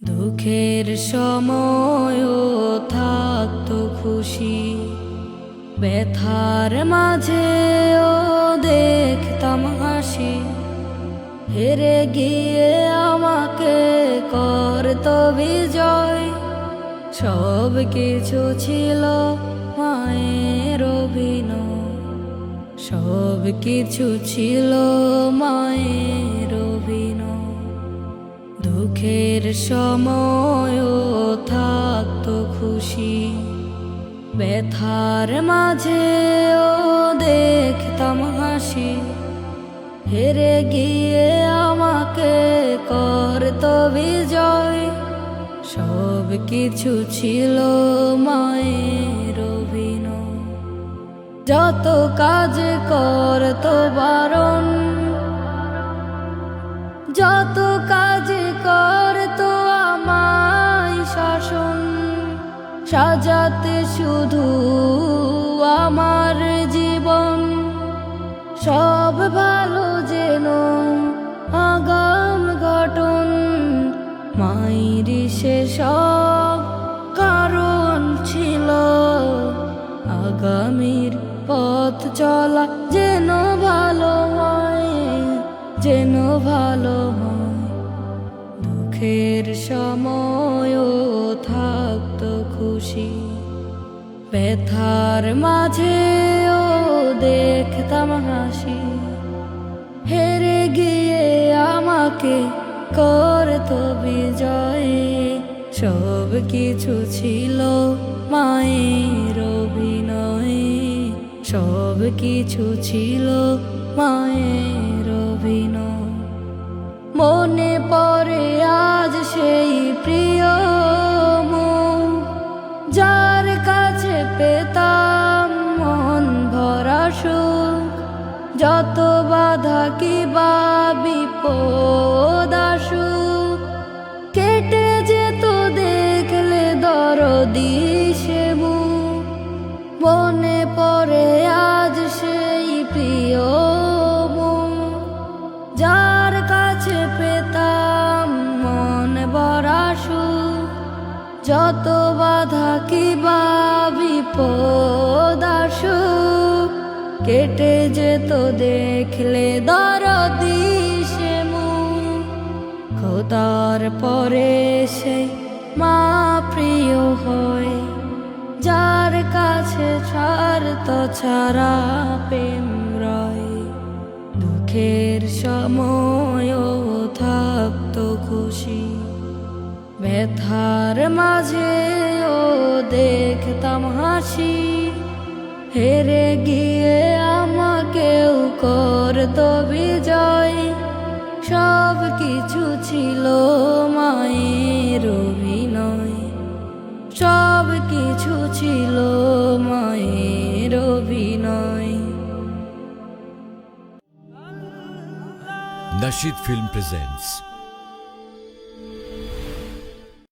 দুঃখের সময়ও থাকতো খুশি, ব্যথার মাঝেও দেখতাম হাসি। হেরে গিয়ে আমাকে করতো বিজয়, সব কিছু ছিল মায়ের অভিনয়, সব কিছু ছিল মায়ের অভিনয়। দুঃখের সময়ও থাকতো খুশি, ব্যথার মাঝেও দেখতাম হাসি। হেরে গিয়ে আমাকে করতো বিজয়, সব কিছু ছিল মায়ের অভিনয়। যত কাজ করতো বারণ, যত কাজ করতো আমায় শাসন, সাজাতে শুধু আমার জীবন। সব ভালো যেন আগাম ঘটন, মায়ের সেসব কারণ ছিল। আগামীর পথ চলা যেন ভালো হয়, যেন ভালো হয়। দুঃখের সময়ও থাকতো খুশি, ব্যথার মাঝেও দেখতাম হাসি। হেরে গিয়ে আমাকে করতো বিজয়, সব কিছু ছিল মায়ের অভিনয়, সব কিছু ছিল মায়ের অভিনয়। মনে পড়ে আজ সেই প্রিয় মুখ, যার কাছে পেতাম মন ভরা সুখ। যত বাধা কিবা বিপদ আসুক, কেটে যেত দেখলে দরদি সে মুখ। মনে পড়ে আজ সেই প্রিয় মুখ, যার কাছে পেতাম মন ভরা সুখ। যত বাধা কিবা বিপদ আসুক, কেটে যেত দেখলে দরদি সে মুখ। খোদার পরে সে মা প্রিয় হয়, যার কাছে স্বার্থ ছাড়া প্রেম রয়। দুঃখের সময়ও থাকতো খুশি, ব্যথার মাঝেও দেখতাম হাসি। হেরে গিয়ে আমাকেও করতো বিজয়, সব কিছু ছিল মায়ের অভিনয়, সব কিছু ছিল মায়ের অভিনয়। Nasheed Film presents